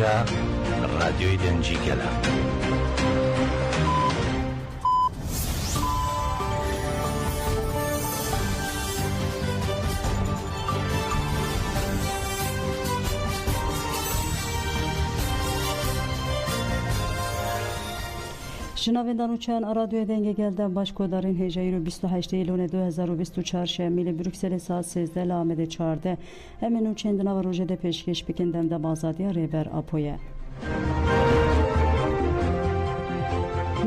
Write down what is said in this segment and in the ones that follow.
Era رادیوی دنجی گلا. شنوندگان چند رادیو دنگ گلده باشکودارین هجایی رو 28 ایلون 2024 شمیل بروکسل ساعت 13 لامده 14 همینو چند نو روژه ده پیشکش بکندم ده بازادی ریبر آپویه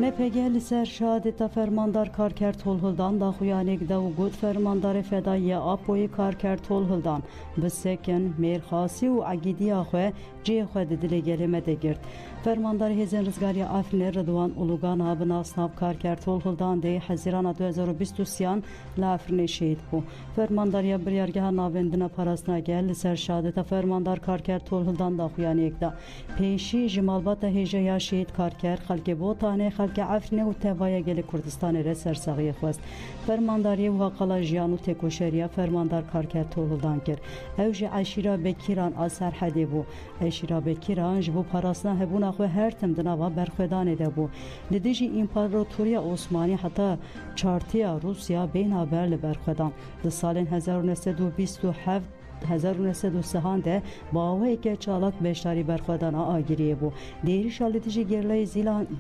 MPG لسر شهادت فرماندار کارکرد تولهلدان دا خویانک دا و گود فرماندار فدایی آپوی کارکرد تولهلدان بسکن میرخاسی و عقیدی آخوه جی خود دل گلمه ده گرد فرماندار هزین رزگاری آفرین ردوان اولوگان ها بناسناب کارکرد تولهلدان ده حزیران 2023 لافرین شهید بو فرمانداری بریارگه ناوندن پاراسنا گل لسر شهادت فرماندار کارکرد تولهلدان دا خویانک دا پیشی جمالبات هجایا شهید کارکرد خلق بوتانه خلق عفنه و توای گل کردستان را سرساغی خواست فرمانداری و حقلا جیان و تکوشریا فرماندار کارکرد تولدان کرد اوج عشیرا بکیران آسر حدی بو عشیرا بکیران جبو پاراسنا هبون اخو هر تم دنوا برخدان ده بو لدیجی امپراتوریا عثمانی حتی چارتیا روسیا بین هبرل برخدان ده سال 1927 1903 ده باوی که چالک بیشتری برخوردان آگیریه بو دیری شالتیجی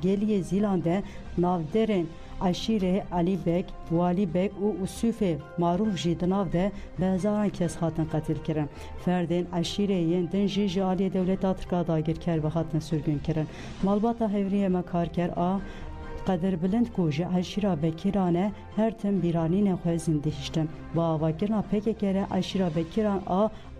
گلی زیلانده نافدرین عشیره علی بک والی بک و اصوف معروف جید ناف ده به هزاران کس هاتن قتل کرن فردین عشیره یندن جی عالی دولت آترکا داگیر کر و هاتن سرگون کرن مالباتا هوریه مکار کر قدر بلند کوجه عشیره بکیرانه هر تم بیرانی نخواه زندهشتن با آواگرنا پک کره عشیره بکیران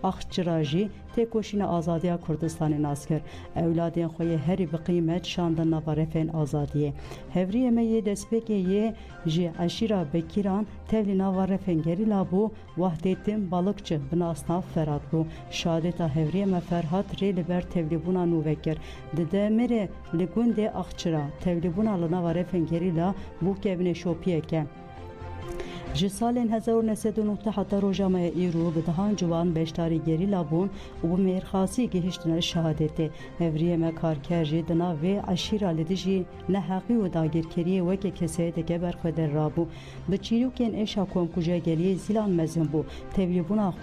اخچراجی تکوشین آزادی کردستان ناسکر اولادین خوی هری بقیمت شاندن نوارفین آزادیه هوری امیه دسپکیه جی عشیره بکیران تولی نوارفین گری لابو وحدیتیم بالکچه بناسنا فراد بو شادتا هوری ام فرحات ری لبر تولی بونا نووکر دده مره لگونده اخچرا تولی بونا لنوارفین گری لا بو کبین شوپیه که جسال 1909 حتی روزنامه ایرو به دهان جوان بیشتری گری لابون و به میرخاسی گهشتن شهادت هوری مکارکرجی دنا و عشیره لدیجی نحقی و داگیرکری و که کسی دکه برخود رابو به چیروکن ایشا کم کجا گلی زیلان مزن بو تولیبونا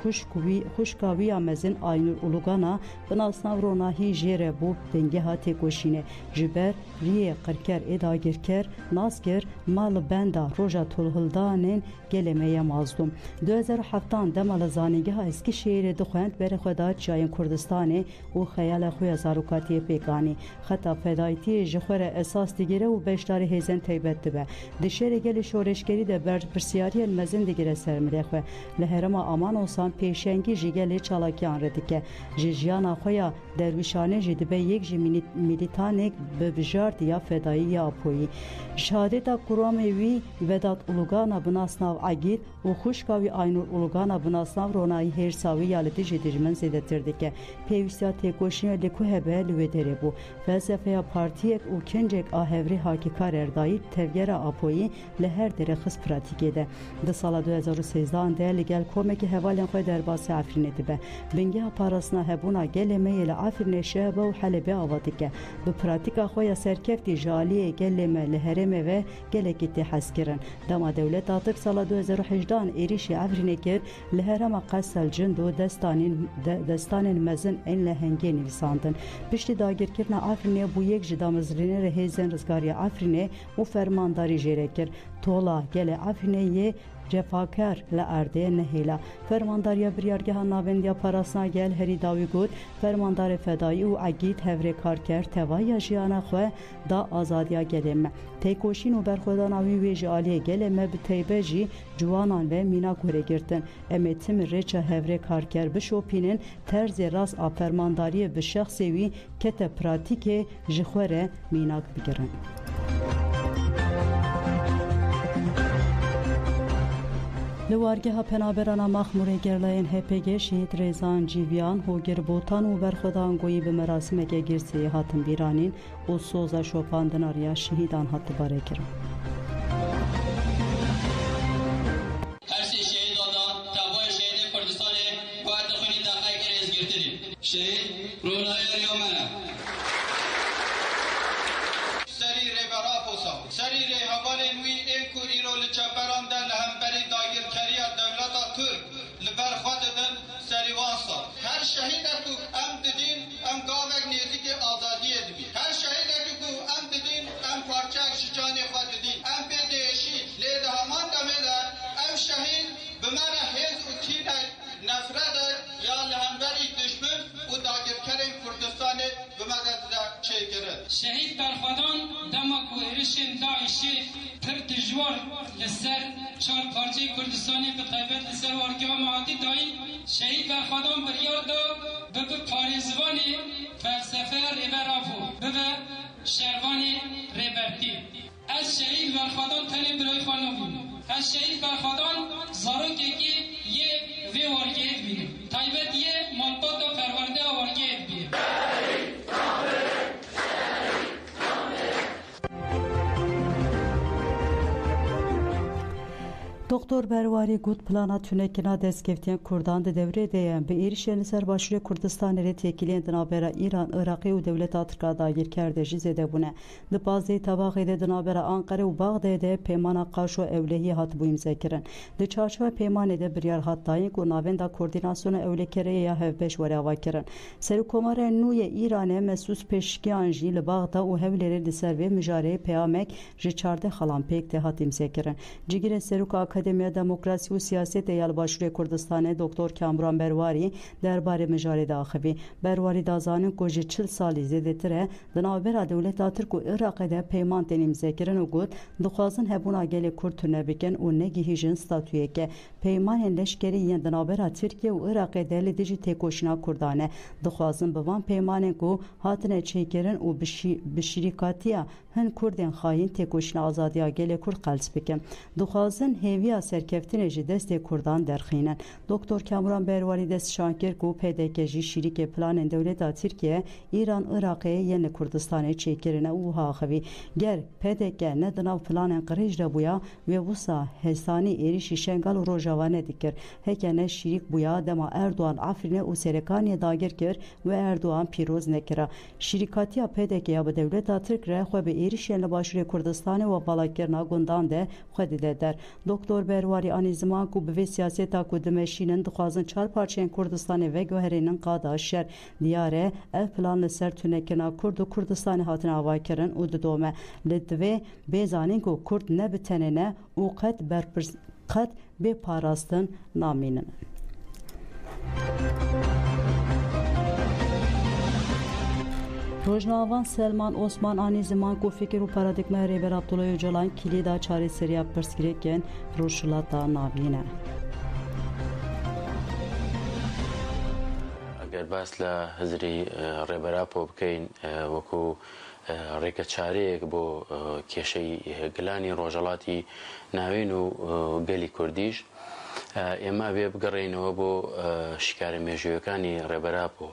خوشکاوی مزن آینور اولوگانا بناسنا روناهی جیره بو دنگه ها تکوشینه جبر ریه قرکر اداگیرکر ناسکر مال بندا روژا تولهلدانین گلمه مازدوم 2007 دمال زانیگه ها اسکی شهر دخوند بر خدا چاین کردستانی و خیال خوی زاروکاتی پیکانی خطا فدایتی جخور اساس دیگره و بیشتر هیزن تیبت دبه دشهر گل شورشگری ده بر پرسیاری المزن دیگره سرمره خواه لحرما امان اوسان پیشنگی جگل چالاکیان ردکه جیجیان خویا درویشانه جدبه یک جی میلیتانک ببجارد یا فدایی یا اپویی شهادتا کرامی وی وداد اولوگانا بناسناو عگید و خوشکاوی آینور اولوگانا بناسناو رونایی هرساوی یالتی جدیجمن زیده ترده که پیوستیا تکوشین لکو هبه لویدره بو فلسفه پارتیک و کنجک آهوری حاکیکار اردایی تفگر آپویی لهر در خص پراتیکه ده ده سال 2013 ده لگل کومک هوالین خواه در باس عفرینه ده بنگه پاراسنا هبونا گل میل عفرینه شهبه و حلبه آواده که به پراتیکا خواه سرکفتی جالیه گل میل هرمه و گلکی تحس کرن دما دولت آتک سال 2018 ایریشی عفرینه کر لهرما قصل جند و دستان مزن این لهنگی نویساندن پشتی داگیر کرنا عفرینه بو یک جدامزرینه رهیزن رزگاری عفرینه و فرمانداری جیره کر تولا گل عفرینه یه جفاکر لارده نهیلا فرمانداری بریارگه ناوندیا پاراسنا گل هری داوی گود فرماندار فدایی و عقید هوری کارکر توای جیانا خو دا آزادیا گلمه تکوشین و برخودان اوی ویج عالی گلمه به تیبه جی جوانان و مینا کوره گرتن امتم رچه هوری کارکر بشوپینن طرز راس آ فرمانداری به شخصی وی کت پراتیک جخوره میناک بگرن لوارگه ها پنابرانا مخموره گرلاین هپگه شهید ریزان جیویان هوگر بوتان و برخودان گویی به مراسم که گرسی هاتن بیرانین و سوزا شوپاندن آریا شهیدان هات باره کرن هر سی شهید آدان تابای شهید کردستان باید خونی داخل گریز گرتنیم شهید رونای ریامنه باجی کردستانی که تایبت لسر وارگی و معادی دایی شهید برخوادان بریار دا ببه پاریزوانی فلسفه ریبر آفو ببه شهوانی ریبرتی از شهید برخوادان تنی برای خانو بینیم از شهید برخوادان زاروکی که یه وی وارگیت بینیم تایبت یه مالبات و پرورده وارگیت بینیم Doktor Berwari Gut plana tünekina destkeftiyên Kurdan di devrê de yên bi êrişên li ser başûrê Kurdistanê re têkiliyên di navbera İran, Iraqê û dewleta Tirka dagirker de jî zêde bûne. Di pazdeyê tevaxê de di navbera Anqere û Baxdayê de peymana qaş û ewlehiyê hatibû imzekirin. Di çarçova peymanê de biryar hat dayîn ku navenda koordînasyona ewlekereyê ya hevbeş were avakirin. Serokkomarên nû yê Îranê Mesûd Pêşkiyan jî li Baxda û Hewlêrê li ser vê mijareyê peyamek ji çardeh xalampêk de hat imzekirin. Cigirê Seroka Akademiya Demokrasi û Siyasetê ya li başûrê Kurdistanê Doktor Kamran Berwarî derbarê mijarê de axivî. Berwarî dazanin ku ji 40 salî zêdetir e di navbera dewleta Tirk û Iraqê de peyman tên imzekirin û got dixwazin hebûna gelê Kurd tune bikin û negihîjin statûyeke. Peymanên leşkerî yên di navbera Tirkiye û Iraqê de li dijî têkoşîna Kurdan e. Dixwazin bi van peymanên ku hatine çêkirin û bi şîrîkatiya hin Kurdên xayîn têkoşîna azadiya gelê Kurd qels bikin. Dixwazin hêviya serkeftinê ji destê Kurdan derxînin. Doktor Kamran Berwarî destşan kir ku PDK jî şîrîkê planên dewleta Tirkiye, İran, Iraqê yên li Kurdistanê çêkirine û wiha axivî. Ger PDK ne di nav planên qirêj de bûya wê wisa hêsanî êrişî Şengal û Rojava nedikir. Heke ne şîrîk bûya dema Erdoğan Afrînê û Serêkaniyê dagir kir ve Erdoğan pîroz nekira. Şîrîkatiya PDKya bi dewleta Tirk re xwe bi êrişên li başûrê Kurdistanê û balakirina gundan de xwe dide der. Doktor Berwarî anî ziman ku bi vê siyaseta ku dimeşînin dixwazin çar parçeyên Kurdistanê veguherînin qada şer. Diyar e ev plan li ser tunekina Kurd û Kurdistanê hatine avakirin û didome. Li divê bêzanîn ku Kurd ne bi tenê ne û qet bê parastin namînin. Rojnavan Selman Osman anî ziman ku fikir û paradigmaya Rêber Abdullah Öcalan kilîda çarêseriya pirsgirêkên rojhilata navîn e. Eger bas li hizrî Rêberapo bikein wekû rêkeçareyek bo kêşeyî gilanî rojhilatî navîn û gelî Kurdî jî ئێمە بێ بگەڕێنەوە بۆ شکارە مێژوویەکانی ڕێبەراپۆ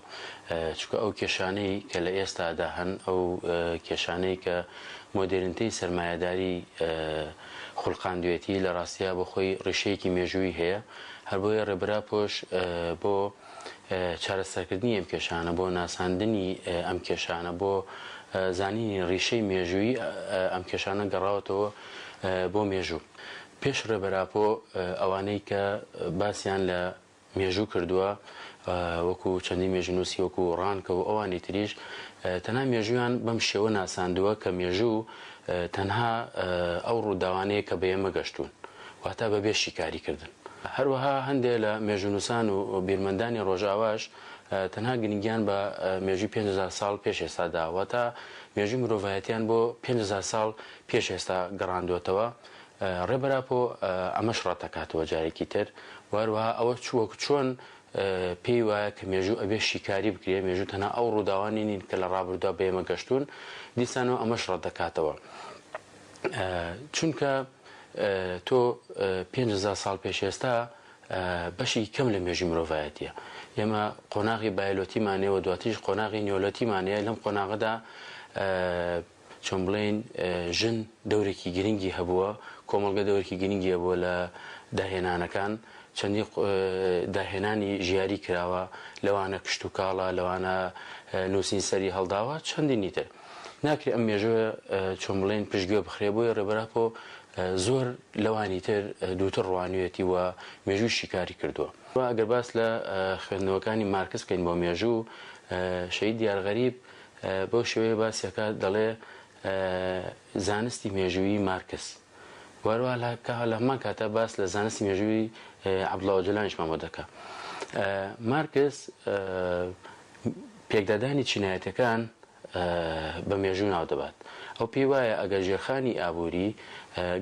چونکە ئەو کێشانەی کە لە ئێستادا هەن ئەو کێشانەی کە مۆدرنتەی سەرمایەداری خوڵقاندوێتی لە ڕاستیە بۆ خۆی ڕیشەیەکی مێژووی هەیە هەر بۆیە ڕێبەراپۆش بۆ چارەسەرکردنی ئەم کێشانە بۆ ناساندنی ئەم کێشانە بۆ زانینی ڕیشەی مێژووی ئەم کێشانە گەڕاوەتەوە بۆ مێژوو پێش ڕێبەراپۆ ئەوانەی کە باسییان لە مێژوو کردووە وەکو چەندی مێژنووسی وەکو ڕانکە و ئەوانی تریش تەنها مێژویان بەم شێوە ناساندووە کە مێژوو تەنها ئەو ڕووداوانەیە کە بە ئێمە گەشتوون واتە بەبێ شیکاریکردن هەروەها هەندێک لە مێژونووسان و بیرمەندانی ڕۆژاواش تەنها گرنگیان بە مێژوی 5,000 ساڵ پێش ئێستادا واتە مێژوی مرۆڤایەتیان بۆ 5,000 ساڵ پێش ئێستا گەڕاندوێتەوە ڕێبەراپۆ ئەمەش ڕەتەکاتەوە جارێکی تر وەروەها ئەوە وەکو چۆن پێی وایە کە مێژوو ئەبێ شیکاری بکرێ مێژوو تەنها ئەو ڕووداوانی نین کە لە ڕابردوودا بە ئێمە گەشتوون دیسانەوە ئەمەش ڕەتەکاتەوە چونکە تۆ 5,000 ساڵ پێش ئێستا بەشی کەم لە مێژوی مرۆڤایەتیە ئێمە قۆناغی بایۆلۆتیمانەیە و دواتیش قۆناغی نیۆلۆتیمانەیە لەم قۆناغەدا چۆن بڵێن ژن دەورێکی گرنگی هەبووە کۆمەڵگە دەورێکی گرنگی هەبووە لە داهێنانەکان چەندی داهێنانی ژیاری کراوە لەوانە کشت و کاڵە لەوانە نووسین سەری هەڵداوە چەندینی تر ناکرێت ئەم مێژوە چۆن بڵێن پشتگوێ بخرێ بۆیە ڕێبەراپۆ زۆر لەوانی تر دووتر ڕوانوێتی وە مێژووی شیکاری کردووە ئەگەر باس لە خوێندنەوەکانی مارکس بکەین بۆ مێژوو شەید دیارغەریب بۆ شێوەیە باسیەکە دەڵێ زانستی مێژووی مارکس وەروە لە هەمان کاتە باس لە زانستی مێژووی عەبدوڵڵا ئۆجلانیش مامۆ دەکا مارکس پێکدادانی چینایەتەکان بە مێژوو ناو دەبات ئەو پێی وایە ئەگەر ژێرخانی ئابووری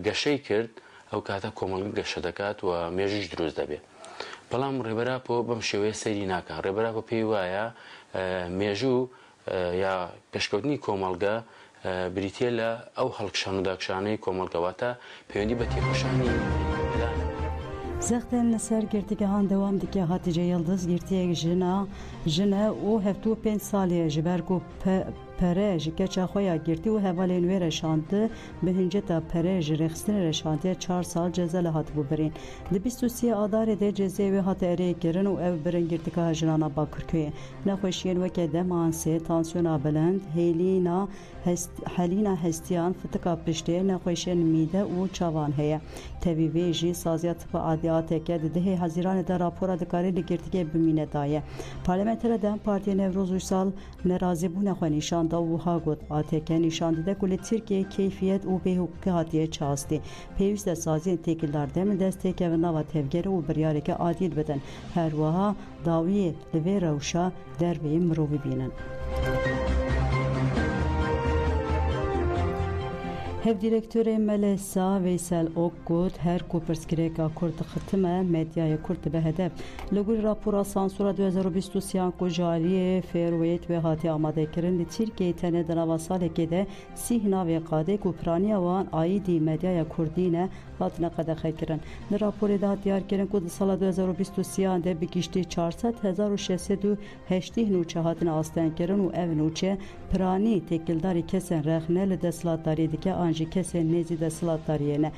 گەشەی کرد ئەو کاتە کۆمەڵگە گەشە دەکات و مێژوش دروست دەبێت. بەڵام ڕێبەراپۆ بەم شێوەیە سەیری ناکات. ڕێبەراپۆ پێی وایە مێژوو یا پێشکەوتنی کۆمەڵگە بریتە لە ئەو هەڵکشان و داکشانەی کۆمەڵگەواتە پەیوەندی بە تێکۆشانی ملانە. زەختێن لەسەر گرتیگەهان دەوام دکە هاتیجە یەڵدەز گرتیەک ژنە و هەفتوو 5 ساڵێ ji ber ku pere ji keça xwe ya girtî û hevalên wê reşandî bi hinceta pere ji rêxistinê reşantiye 4 sal ceze li hatibû birîn. Di 23 Adarê de cezê wê hat erê kirin û ev birin girtîgeha jinana Bakırköyê. Nexweşiyên weke demansê, tansiyona bilind, helîna hestiyan, fitika piştê, nexweşiyên mîde û çavan heye. Tevî wê jî saziya tipa adiyateke di dihê Hezîranê de rapora dikarê li girtîgê bimîne daye. Parlamenter Dem Partiya Nevruz Uysal nerazîbûna xwe nîşan da wiha got ATK nîşan dide ku li Tirkiyeyê keyfiyet û bêhukî hatiye çastî. Pêwîst e saziyên têkildar demir destekevin nava tevgerê û biryareke adîl bidin. Her wiha dawiyê li vê rewşa derveyê mirovî bînin. Hevdîrektörê Melesa Veysel Ok got her ku pirsgirêka Kurd dixitime medyaya Kurd dibe hedef. Li gul rapora sansûra 2023 ku jariyê fêrweyt wê hatiye amadekirin li Tirkiyeyê tenê di nava salekê de sîh navê qadê ku piraniya wan aîdî medyaya Kurdî ne hatine qedexekirin. Li raporê de hat diyarkirin ku di sala 2023 de bi giştî 400,680 nûçe hatine astenkirin û ev nûçe piranî têkildarî kesên rexne li desthilatdariyê dike an ji kesên nêzî desthilatdariyê ne.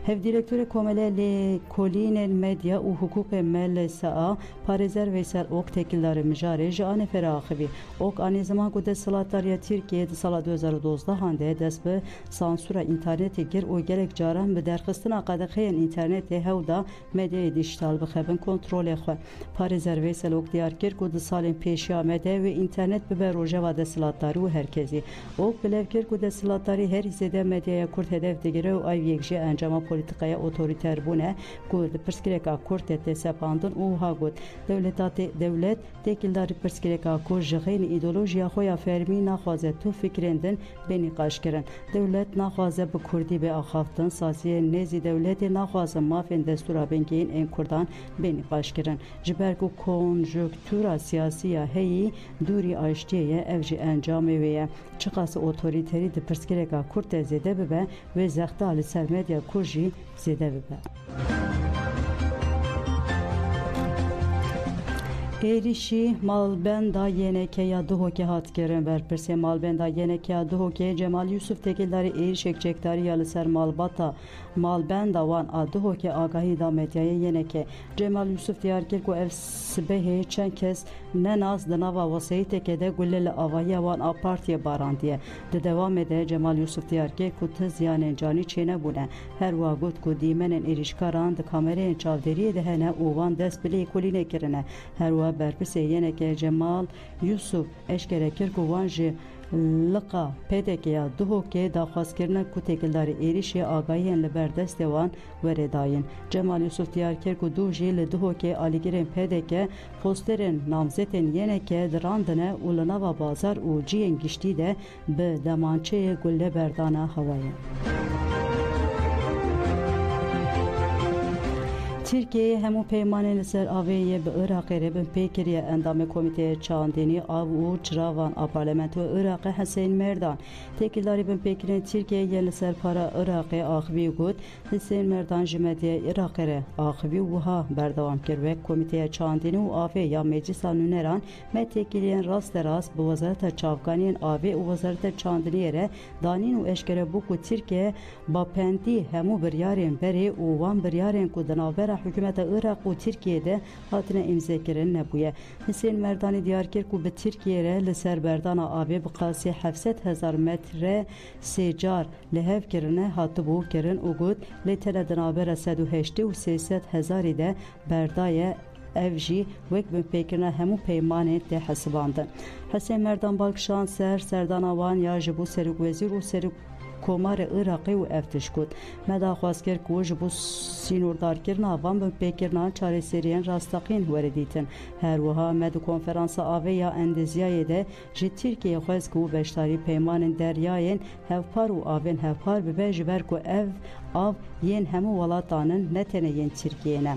Hevdîrektörê Komele lê Kolînên Medya û Hukûkê Melesa Parêzer Veysel Ok têkildarê mijarê ji anê feraxivî. Ok anî ziman ku desthilatdariya Tirkiyeyê di sala 2012 de dest bi sansûra înternetê kir û gelek caran bi derxistina qedexeyên înternetê hew da medyayê dijîtal bixebin kontrolê xwe. Parêzer Veysel Ok diyar kir ku di salên pêşiya medyayê wê înternêt bibe rojeva desthilatdarî û herkesî. Ok bilev kir ku desthilatdarî her hîzêde medyaya Kurd hedef digire û ev yek jî encama politikaya otoriter bûne ku li pirsgirêka Kurd tê sepandin û wiha got dewlet têkildarî pirsgirêka Kurd ji xênî îdeolojiya xwe ya fermî naxwaze tu fikrên din bê nîqaş kirin. Dewlet naxwaze bi Kurdî bê axaftin, saziyên nêzî dewletê naxwazin mafên destûra bingehîn ên Kurdan bê nîqaş kirin. Ji ber ku konjüktûra siyasî ya heyî dûrî aştiyê ye ev jî encamê wê ye. Çiqas otoriterî di pirsgirêka Kurd de zêde bibe wê zexta li ser medya Kurd jî zêde bibe. Êrişî malbenda Yenekeya Duhokê hat kirin. Berpirsê malbenda Yenekeya Duhokê Cemal Yusuf têkildarî êrişek çekdariya li ser malbata malbenda wan a Duhokê agahî da medyaya Yeneke. Cemal Yusuf diyar kir ku ev sibehê çend kes nenas di nava weseyîtekê de gule li avahiya wan a partiye barandiye. Di dewamê de Cemal Yusuf diyar kir ku ti ziyanên canî çênebûne. Her wa got ku dîmenên êrişkaran di kamereyên çavderiyê de hene û wan dest bi lêkolînê kirine. Her wa berpirsê Yeneke Cemal Yusuf eşkere kir ku wan ji liqa pêdekeya Duhokê daxwazkirina ku têkildarî êrişê agahiyên li ber destê wan were dayîn. Cemal Yusuf diyar kir ku du jî li Duhokê alîgirên pêdeke posterên namzetên Yeneke dirandine û li nava bazar û ciyên giştî de bi demançeyê gulle berdana hewayê. Tirkiyeyê hemû peymanên li ser avê yê bi Iraqê re bin pêkiriye endamê Komîteya Çandînî Av û Çiravan a Parlamentoya Iraqê Hesên Merdan. Têkildarî bin pêkirên Tirkiyeyê yên li ser para Iraqê axivî got. Hesên Merdan ji medyaya Iraqê re axivî û wiha berdewam kir wek Komîteya Çandînî û avê ya Meclisa Nûneran me têkiliyên rasterast bi Wezareta Çavkaniyên Avê û Wezareta Çandîniyê re danîn û eşkere bû ku Tirkiye bapendî hemû biryarên berê û wan biryarên ku di navbera hükümeta Irak û Tirkiyeyê hatine imzêkirin nebûye. Hesên Merdanî diyar kir ku bi Tirkiye re li ser berdana avê bi qasî 700,000 metre sêcar li hev kirine hatibû kirin û got lê tene di navbera 180 û 300,000 de berdaye ev jî wek bin pêkirina hemû peymanên tê hesibandin. Hesên Merdan balkişan ser serdana wan ya ji bo Serokwezîr û Komarê Iraqê û ev tişkot. Me daxwaz kir ku ji bo sînordarkirina van bin pêkirina çareseriyên rastaqîn were dîtin. Her wiha me di konferansa avê ya Endezyayê de ji Tirkiyeyê xwest ku beşdarî peymanên deryayên hevpar û avên hevpar bibe ji ber ku ev av yên hemû welatanin ne tenê yên Tirkiyeyê ne.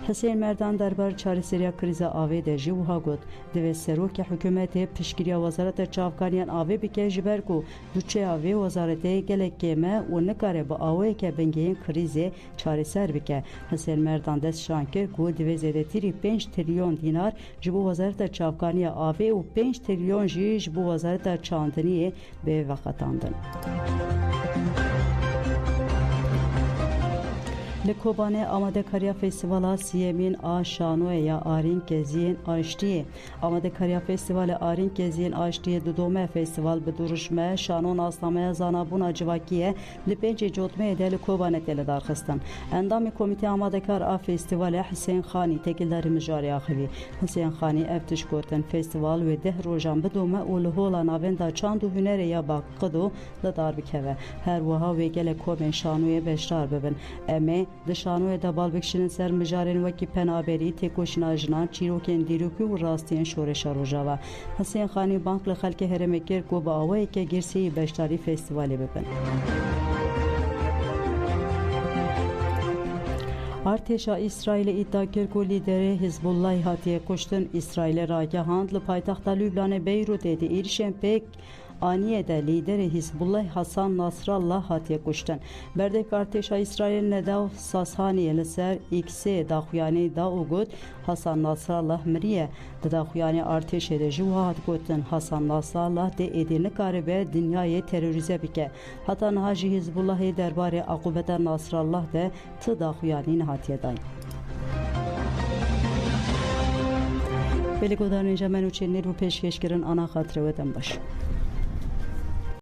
Hüseyin Merdan derbar çareseriya kriza avê de jî wiha got divê serokê hikûmetê piştgiriya Wezareta Çavkaniyan avê bike ji ber ku bütçeya vê wezaretê gelek kêm û nikare bi awayeke bingehîn krîzê çareser bike. Hüseyin Merdan dest şan kir ku divê zêdetirî 5 trilyon dînar ji bo Wezareta Çavkaniya avê û 5 trilyon jî ji bo Wezareta Çandiniyê bê veqetandin. Li Kobanê amadekariya Festîvala Siyemîn a Şanoya Arîn Geziyên Aştiyê. Amadekariya Festîvala Arîn Geziyên Aştiyê didome festîval bi duruşme şanon asnameya zanabûna civakî li pêncê cotmeyê de li Kobanê tê darxistin. Endamê Komîteya Amadekar a Festîvalê Hüseyin Xanî tekildarî mijarê axivî. Hüseyin Xanî ev tişt gotin festîval wê 10 rojan bidome û li hola navên da çand û hunerê ya Baqido li dar bikeve. Her wiha wê gelek komên Şanoyê beşdar bibin. Em ê di Şanoyê de balbikşinin ser mijarên wekî penaberî, têkoşîna jinan, çîrokên dîrokî û rastiyên şoreşa rojava. Hüseyin Xanî bank li xelkê herêmê kir ku bi awayeke girseyî beşdarî festîvalê bibin. Artêşa İsraîlê îdia kir ku lîderê Hizbullahê hatiye kuştin. İsraîlê ragihand li paytexta Lübnanê Beyrûtê di êrişên pêk Aniyê de lîderê Hizbullah Hasan Nasrallah hatiye kuştin. Berdek artêşa İsraîl nedav Sashaniyê li ser Xê daxuyanî da û got Hasan Nasrallah miriye. Di daxuyanê artêşê de jî wiha hat gotin Hasan Nasrallah dê êdî nikaribe dinyayê terorîze bike. Heta niha jî Hizbullahê derbarê aqubeta Nasrallah de ti daxuyanîn hatiye dayîn. Belê godanên jemen û çênêr û pêşkêşkirin ana xatirê we dem baş.